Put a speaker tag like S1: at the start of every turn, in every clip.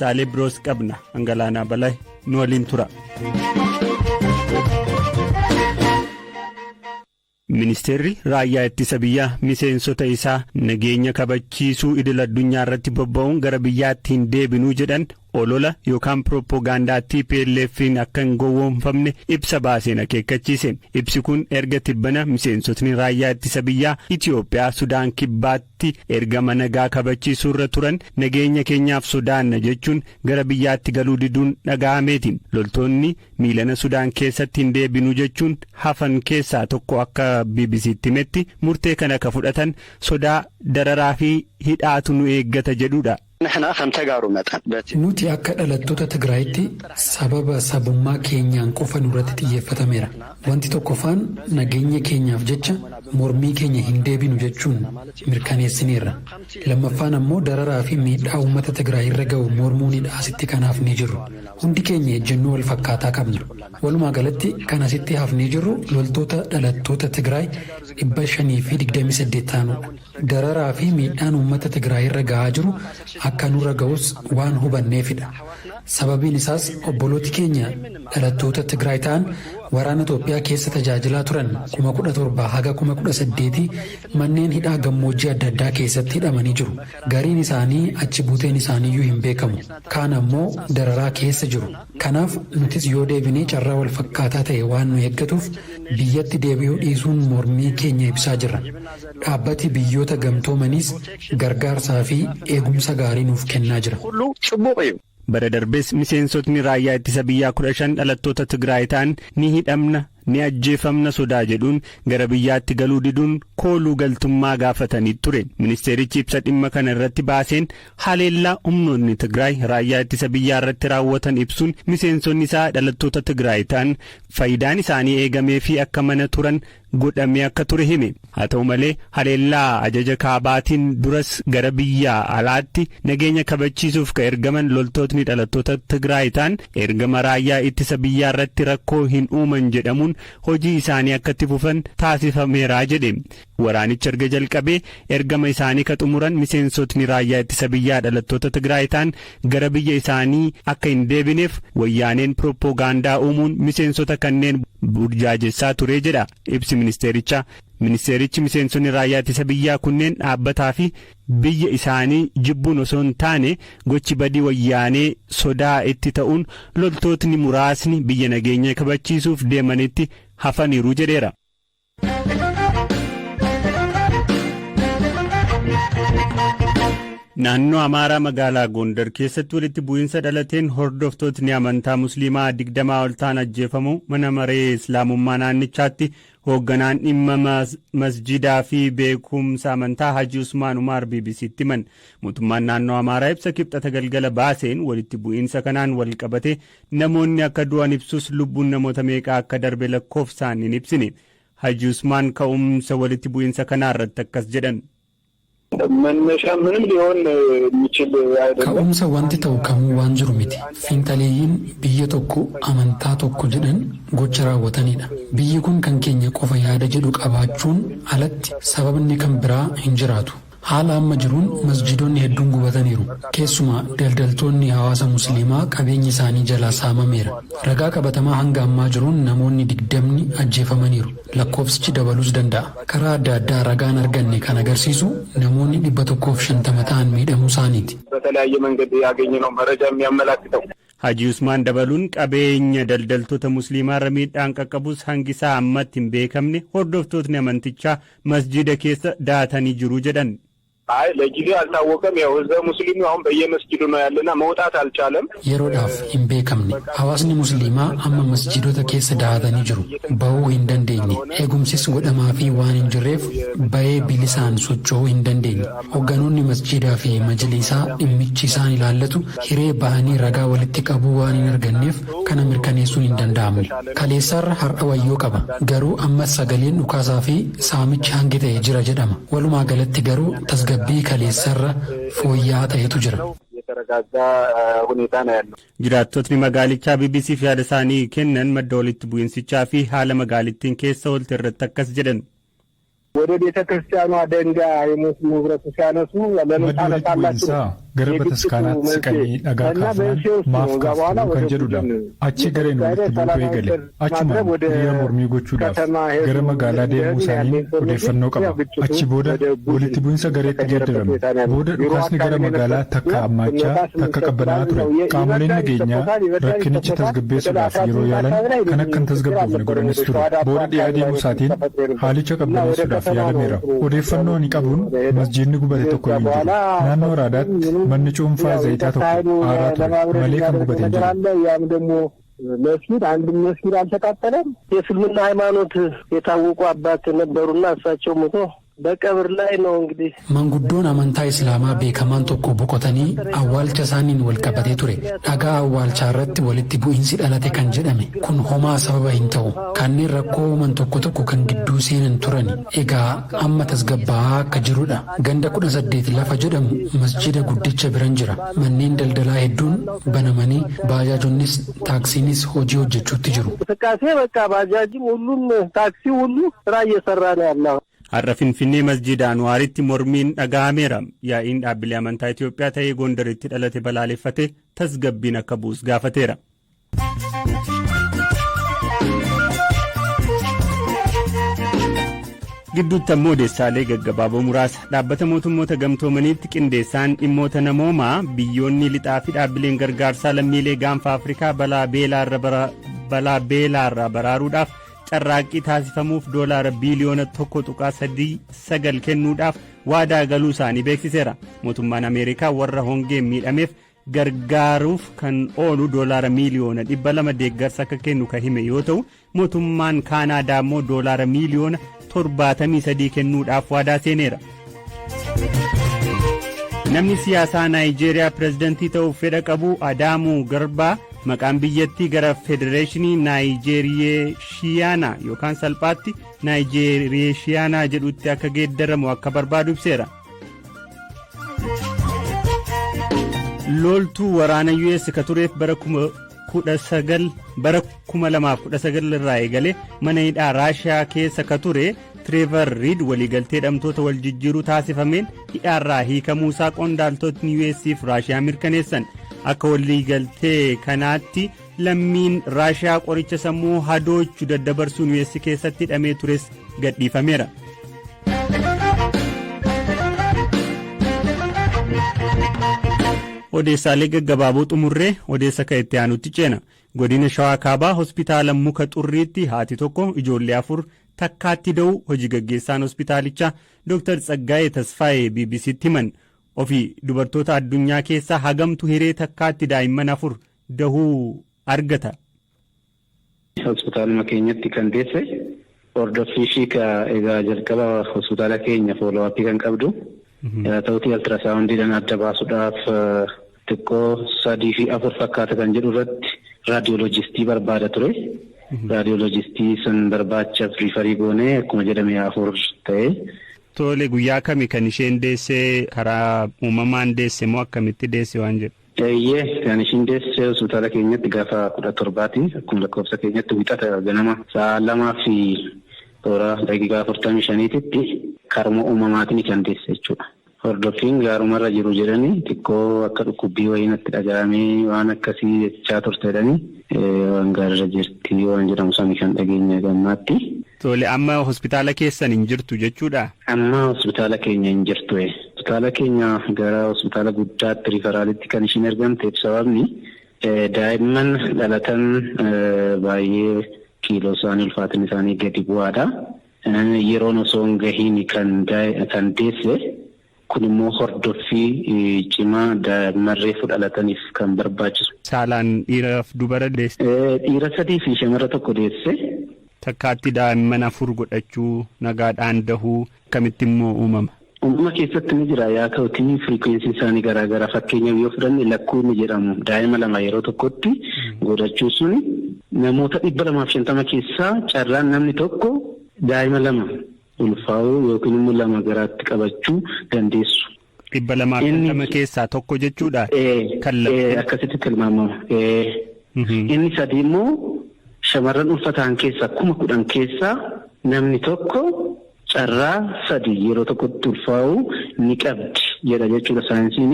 S1: gabaasaalee biroos qabna. Angalaanaa Balaa nu waliin tura. Ministeerri raayyaa ittisa biyyaa miseensota isaa nageenya kabachiisuu idil addunyaa irratti bobba'uun gara biyyaatti hin deebinuu jedhan olola yookaan propagaandaa TPLF'n akka hin gowwoomfamne ibsa baaseen akeekkachiise. Ibsi kun erga tibbana miseensotni raayyaa ittisa biyyaa Itiyoophiyaa Sudaan kibbaatti ergama nagaa kabachiisuu irra turan nageenya keenyaaf sodaanna jechuun gara biyyaatti galuu diduun dhaga'ameeti. Loltoonni miilana Sudaan keessatti hin deebinuu jechuun hafan keessaa tokko akka BBC'tti himetti murtee kana ka fudhatan sodaa dararaa fi hidhaatu nu eeggata jedhudha.
S2: Nuti akka dhalattoota Tigraayitti sababa sabummaa keenyaan qofa nurratti xiyyeeffatameera. Wanti tokkoffaan nageenya keenyaaf jecha mormii keenya hin deebinu jechuun mirkaneessineerra. Lammaffaan ammoo dararaa fi miidhaa uummata Tigraay irra ga'u mormuunidha asitti kan hafnee jirru. Hundi keenya ejjennoo wal fakkaataa qabna. Walumaa galatti kan asitti hafnee jirru loltoota dhalattoota Tigraay 528 ta'anudha. Dararaa fi miidhaan uummata Tigraay irra ga'aa jiru akka nurra ga'us waan hubanneefidha. Sababiin isaas obbolooti keenya dhalattoota Tigraay ta'an waraana Itoophiyaa keessa tajaajilaa turan 17,000 haga 18,000 manneen hidhaa gammoojjii adda addaa keessatti hidhamanii jiru. Gariin isaanii achi buuteen isaaniiyyuu hin beekamu. Kaan ammoo dararaa keessa jiru. Kanaaf nutis yoo deebinee carraa wal fakkaataa ta'e waan nu eeggatuuf biyyatti deebi'uu dhiisuun mormii keenya ibsaa jirra. Dhaabbati biyyoota gamtoomaniis gargaarsaa fi eegumsa gaarii nuuf kennaa jira.
S1: Bara darbees miseensotni raayyaa ittisa biyyaa 15 dhalattoota Tigraay ta'an ni hidhamna ni ajjeefamna sodaa jedhuun gara biyyaatti galuu diduun kooluu galtummaa gaafatanii ture. Ministeerichi ibsa dhimma kana irratti baaseen haleellaa humnoonni Tigraay raayyaa ittisa biyyaa irratti raawwatan ibsuun miseensonni isaa dhalattoota Tigraay ta'an faayidaan isaanii eegamee fi akka mana turan godhamee akka ture hime. Haa ta'u malee haleellaa ajaja kaabaatiin duras gara biyyaa alaatti nageenya kabachiisuuf ka ergaman loltootni dhalattoota Tigraay ta'an ergama raayyaa ittisa biyyaa irratti rakkoo hin uuman jedhamuun hojii isaanii akka itti fufan taasifameera jedhe. Waraanicha erga jalqabee ergama isaanii ka xumuran miseensotni raayyaa ittisa biyyaa dhalattoota Tigraay ta'an gara biyya isaanii akka hin deebineef wayyaaneen propagaandaa uumuun miseensota kanneen burjaajessaa ture jedha ibsi ministeerichaa. Ministeerichi miseensonni raayyaa ittisa biyyaa kunneen dhaabbataa fi biyya isaanii jibbuun osoo hin taane gochi badii wayyaanee sodaa itti ta'uun loltootni muraasni biyya nageenya kabachiisuuf deemanitti hafaniiru jedheera. Naannoo Amaaraa magaalaa Gondar keessatti walitti bu'iinsa dhalateen hordoftootni amantaa Musliimaa 20 ol ta'an ajjeefamuu mana maree Islaamummaa naannichaatti hoogganaan dhimma masjidaa fi beekumsa amantaa Haji Usmaan Umar BBC'tti himan. Mootummaan naannoo Amaaraa ibsa kibxata galgala baaseen walitti bu'iinsa kanaan wal qabate namoonni akka du'an ibsus lubbuun namoota meeqaa akka darbe lakkoofsaan hin ibsine. Haji Usmaan ka'umsa walitti bu'iinsa kanaa irratti akkas jedhan.
S2: Ka'umsa wanti ta'u kamuu waan jiru miti. Fiinxaleeyyiin biyya tokko amantaa tokko jedhan gocha raawwatanidha. Biyyi kun kan keenya qofa yaada jedhu qabaachuun alatti sababni kan biraa hin jiraatu. Haala amma jiruun masjidoonni hedduun gubataniiru. Keessumaa daldaltoonni hawaasa musliimaa qabeenyi isaanii jalaa saamameera. Ragaa qabatamaa hanga ammaa jiruun namoonni 20 ajjeefamaniiru. Lakkoofsichi dabaluus danda'a. Karaa adda addaa ragaan arganne kan agarsiisu namoonni 150 ta'an miidhamuu isaaniiti.
S1: Haji Usmaan dabaluun qabeenya daldaltoota musliimaa irra miidhaan qaqqabus hangisaa ammatti hin beekamne hordoftootni amantichaa masjida keessa daatanii jiru jedhan.
S3: ለጊዜው አልታወቀም። ያው ህዝበ ሙስሊሙ አሁን በየመስጂዱ ነው ያለና መውጣት አልቻለም።
S2: yeroodhaaf hin beekamne hawaasni musliimaa amma masjidoota keessa daatanii jiru. Bahuu hin dandeenye. Eegumsis godhamaa fi waan hin jirreef bahee bilisaan socho'uu hin dandeenye. Hogganoonni masjidaa fi majlisaa dhimmichi isaan ilaallatu hiree bahanii ragaa walitti qabuu waan hin arganneef kana mirkaneessuun hin danda'amne. Kaleessarra har'a wayyoo qaba. Garuu ammas sagaleen dhukaasaa fi saamichi hangi ta'e jira jedhama. Walumaa galatti garuu tasgabbii kaleessarra fooyya'aa ta'etu jira.
S1: Jiraattotni magaalichaa BBC'f yaada isaanii kennan madda walitti bu'iinsichaa fi haala magaalittiin keessa oolte irratti akkas jedhan.
S3: ወደ ቤተ ክርስቲያኗ ደንጋ የሙስሊም ህብረቱ ሲያነሱ ለምን ታነሳላችሁ?
S4: gara bataskaanaatti siqanii dhagaa kaafnan maaf kaaftu kan jedhudha. Achi gareen walitti bu'uu eegale. Achumaan hiriira mormii gochuudhaaf gara magaalaa deemuu isaanii odeeffannoo qaba. Achi booda walitti bu'insa gareetti geeddarame. Booda dhukaasni gara magaalaa takka ammaachaa takka qabbanaa'aa ture. Qaamoleen nageenyaa rakkinicha tasgabbeessuudhaaf yeroo yaalan kan akka hin tasgabboofne godhanis ture. Booda dhiyaa deemuu isaatiin haalicha qabbaneessuudhaaf yaalameera. Odeeffannoo ani qabuun masjiidni gubate tokko hin jiru. Naannoo Araadaatti manni cuunfaa zayitaa tokko aaraa ture malee kan gubate hin jiru.
S5: መስጊድ አንድ መስጊድ አልተቃጠለም። የእስልምና ሃይማኖት የታወቁ አባት ነበሩና እሳቸው ሞቶ በቀብር ላይ ነው እንግዲህ
S2: ማንጉዶን አመንታ እስላማ ቤከማን tokko boqotanii awwaalcha isaaniin wal qabatee ture dhagaa awwaalchaa irratti walitti bu'iinsi dhalate kan jedhame kun homaa sababa hin ta'u kanneen rakkoo uuman tokko kan gidduu seenan turani egaa amma tasgabbaa'aa akka jirudha ganda 18 lafa jedhamu masjida guddicha biran jira manneen daldalaa hedduun banamanii baajaajonnis taaksiinis hojii hojjechuutti jiru
S5: እንቅስቃሴ በቃ ባጃጅም ሁሉም ታክሲ ሁሉ ስራ እየሰራ ነው ያለው
S1: har'a Finfinnee masjiida Anwaaritti mormiin dhaga'ameera. Yaa'iin dhaabbilee amantaa Itoophiyaa ta'ee Gondaritti dhalate balaaleffate tasgabbiin akka bu'us gaafateera. Gidduutti ammoo odeessaalee gaggabaaboo muraasa dhaabbata mootummoota gamtoomaniitti qindeessaan dhimmoota namoomaa biyyoonni lixaa fi dhaabbileen gargaarsaa lammiilee gaanfa Afrikaa balaa beelaarraa baraaruudhaaf carraaqqii taasifamuuf doolaara biiliyoona 1.39 kennuudhaaf waadaa galuu isaanii beeksiseera. Mootummaan Ameerikaa warra hongeen miidhameef gargaaruuf kan oolu doolaara miiliyoona 200 deeggarsa akka kennu kan hime yoo ta'u mootummaan Kaanaadaa immoo doolaara miiliyoona 73 kennuudhaaf waadaa seeneera. Namni siyaasaa Naayijeeriyaa pirezidantii ta'uuf fedha qabu Adaamuu Garbaa maqaan biyyattii gara federeeshinii Naayijeeriyeeshiyaanaa yookaan salphaatti Naayijeeriyeeshiyaanaa jedhutti akka geeddaramu akka barbaadu ibseera. Loltuu waraana US ka tureef bara 2019 irraa eegalee mana hidhaa Raashiyaa keessa ka ture Trevor Reed waliigaltee hidhamtoota wal jijjiiruu taasifameen hidhaarraa hiikamuusaa qondaaltotni US fi Raashiyaa mirkaneessan. Akka waliigaltee kanaatti lammiin Raashiyaa qoricha sammuu hadoochuu daddabarsuun US keessatti hidhamee tures gadhiifameera. Odeessaalee gaggabaaboo xumurree odeessa kan itti aanutti ceena. Godina Shawaa Kaabaa hospitaala muka xurriitti haati tokko ijoollee 4 takkaatti da'uu hojii gaggeessaan hospitaalichaa Dr. Tsaggaayee Tasfaayee BBC'tti himan. Ofii dubartoota addunyaa keessaa hagamtu hiree takkaatti daa'imman 4 dahuu argata.
S6: Hospitaaluma keenyatti kan deesse hordoffii ishii egaa jalqaba hospitaala keenya fooloo'appii kan qabdu. Ta'utii altirasaawundiidhaan adda baasuudhaaf xiqqoo 3 fi 4 fakkaata kan jedhu irratti raadiyoolojistii barbaada ture. Raadiyoolojistii san barbaachaaf riifarii goonee akkuma jedhame 4 ta'e.
S1: Tole guyyaa kami kan isheen deessee karaa uumamaan deesse moo akkamitti deesse waan jedhu?
S6: Kan isheen deesse hospitaala keenyatti gaafa 17ti akkuma lakkoofsa keenyatti wixata ganama sa'a 2:45 karuma uumamaatiin kan deesse jechuudha. Hordoffiin gaarumarra jiru jedhanii xiqqoo akka dhukkubbii wayiinatti dhaga'amee waan akkasii jechaa turte jedhanii waan gaariirra jirti waan jedhamu sami kan dhageenya gammaatti.
S1: Tole amma hospitaala keessan hin jirtu jechuudha?
S6: Amma hospitaala keenya hin jirtu. Hospitaala keenya gara hospitaala guddaatti riifaraalitti kan ishiin ergamteef sababni daa'imman dhalatan baay'ee kiiloo isaanii ulfaatin isaanii gadi bu'aadha. Yeroon osoo hin gahiin kan deesse kun immoo hordoffii cimaa daa'imman reefu dhalataniif kan barbaachisu.
S1: Saalaan dhiiraaf dubara deesse?
S6: Dhiira 3 fi shamara 1 deesse.
S1: Takkaatti daa'imman 4 godhachuu nagaadhaan dahuu akkamitti immoo uumama?
S6: Uumama keessatti ni jira yaa ta'utii firikweensiin isaanii garaagaraa fakkeenyaaf yoo fudhanne lakkuu ni jedhamu daa'ima 2 yeroo tokkotti godhachuu suni namoota 250 keessaa carraan namni tokko daa'ima 2 ulfaa'uu yookiin immoo 2 garaatti qabachuu dandeessu.
S1: 250 keessaa tokko jechuudha?
S6: Akkasitti tilmaamama. Inni 3 immoo shamarran ulfataan keessaa 10,000 keessaa namni tokko carraa 3 yeroo tokkotti ulfaa'uu ni qabdi jedha jechuudha saayinsiin.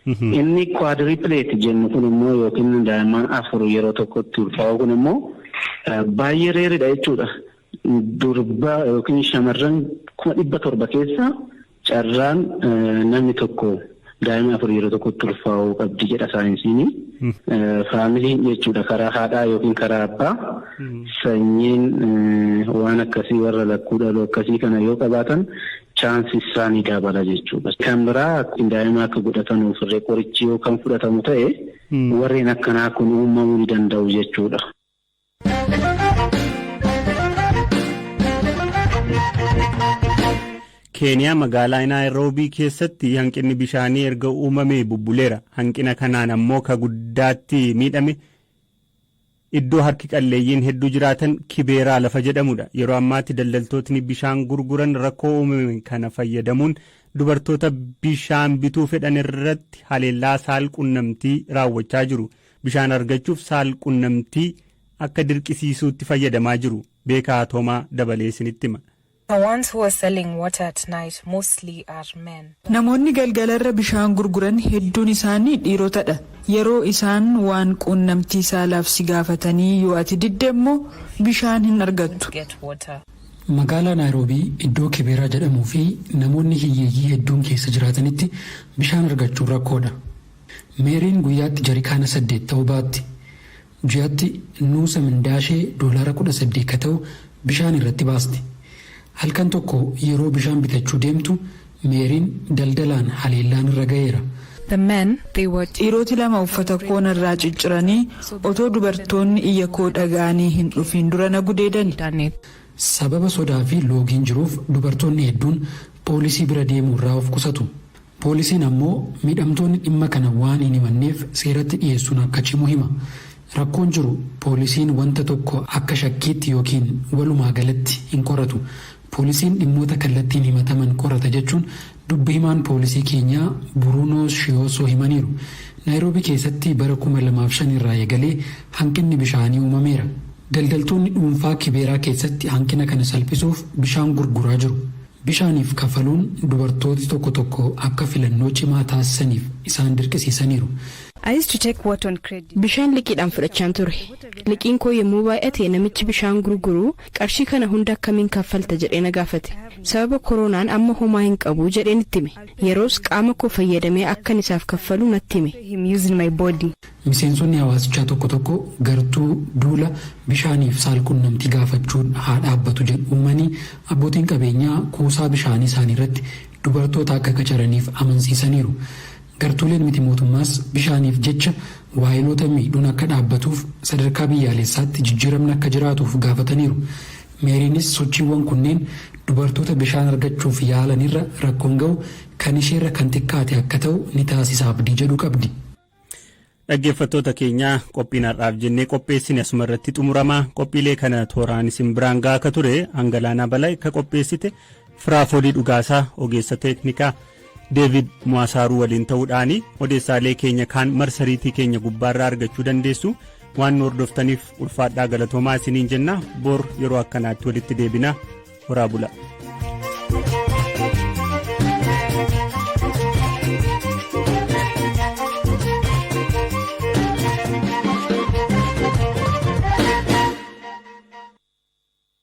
S6: Inni quadriplet jennu kun immoo yookiin daa'imman 4 yeroo tokkotti ulfaa'u kun immoo baay'ee reeridha jechuudha. Durba yookiin shamarran 700 keessa carraan namni tokko daa'ima 4 yeroo tokkotti ulfaa'uu qabdi jedha saayinsiin. Faamiliin jechuudha karaa haadhaa yookiin karaa abbaa sanyiin waan akkasii warra lakkuu dhaluu akkasii kana yoo qabaatan chaansii isaanii dabala jechuudha. Kan biraa daa'ima akka godhatanuuf qorichi yoo kan fudhatamu ta'e warreen akkanaa kun uumamuu ni danda'u jechuudha.
S1: Keeniyaa magaalaa Naayiroobii keessatti hanqinni bishaanii erga uumamee bubbuleera. Hanqina kanaan ammoo ka guddaatti miidhame iddoo harki qalleeyyiin hedduu jiraatan Kibeeraa lafa jedhamudha. Yeroo ammaatti daldaltootni bishaan gurguran rakkoo uumame kana fayyadamuun dubartoota bishaan bituu fedhan irratti haleellaa saalqunnamtii raawwachaa jiru. Bishaan argachuuf saalqunnamtii akka dirqisiisuutti fayyadamaa jiru. Beekaa Toomaa dabalee isinitti hima.
S7: Namoonni galgalarra bishaan gurguran hedduun isaanii dhiirotadha. Yeroo isaan waan quunnamtii saalaaf si gaafatanii yoo ati didde immoo bishaan hin argattu.
S2: Magaalaa Naayiroobii iddoo Kibeeraa jedhamuu fi namoonni hiyyeeyyii hedduun keessa jiraatanitti bishaan argachuun rakkoodha. Meeriin guyyaatti jarikaana 8 ta'uu baatti. Ji'aatti nuusa mindaashee $18 ka ta'u bishaan irratti baasti. Halkan tokko yeroo bishaan bitachuu deemtu Meeriin daldalaan haleellaan irra ga'eera.
S7: Dhiiroti 2 uffata koona irraa cicciranii otoo dubartoonni iyya koo dhaga'anii hin dhufin dura na gudeedani.
S2: Sababa sodaa fi loogiin jiruuf dubartoonni hedduun poolisii bira deemuu irraa of qusatu. Poolisiin ammoo miidhamtoonni dhimma kana waan hin himanneef seeratti dhiyeessuun akka cimu hima. Rakkoon jiru poolisiin wanta tokko akka shakkiitti yookiin walumaa galatti hin qoratu. Poolisiin dhimmoota kallattiin himataman qorata jechuun dubbi himaan poolisii keenyaa Buruunoo Shiyoosoo himaniiru. Naayiroobii keessatti bara 2005 irraa eegalee hanqinni bishaanii uumameera. Daldaltoonni dhuunfaa Kibeeraa keessatti hanqina kana salphisuuf bishaan gurguraa jiru. Bishaaniif kafaluun dubartooti tokko tokko akka filannoo cimaa taasisaniif isaan dirqisiisaniiru.
S8: Bishaan liqiidhaan fudhachaan ture. Liqiin koo yommuu baay'ate namichi bishaan gurguru qarshii kana hunda akkamiin kaffalta jedhee na gaafate. Sababa koronaan amma homaa hin qabu jedheen itti hime. Yeroos qaama koo fayyadamee akkan isaaf kaffalu natti hime.
S2: Miseensonni hawaasichaa tokko tokko gartuu duula bishaaniif saalqunnamtii gaafachuun haa dhaabbatu jedhu uumanii abbootiin qabeenyaa kuusaa bishaanii isaanii irratti dubartoota akka qacaraniif amansiisaniiru. Gartuuleen miti mootummaas bishaaniif jecha waayiloota miidhuun akka dhaabbatuuf sadarkaa biyyaalessaatti jijjiiramni akka jiraatuuf gaafataniiru. Meeriinis sochiiwwan kunneen dubartoota bishaan argachuuf yaalanirra rakkoon ga'u kan isheerra kan xiqqaate akka ta'u ni taasisa abdii jedhu qabdi.
S1: Dhaggeeffattoota keenyaa qophiin har'aaf jennee qopheessine asuma irratti xumuramaa. Qophiilee kana tooraan isin biraan gahaa akka ture Hangalaanaa Balaa ka qopheessite Firaafoolii Dhugaasaa ogeessa teeknikaa Deevid Muwasaaruu waliin ta'uudhaan odeessaalee keenya kaan marsariitii keenya gubbaarraa argachuu dandeessu. Waan nu hordoftaniif ulfaadhaa galatoomaa isiniin jenna. Bor yeroo akkanaatti walitti deebina. Horaa bula.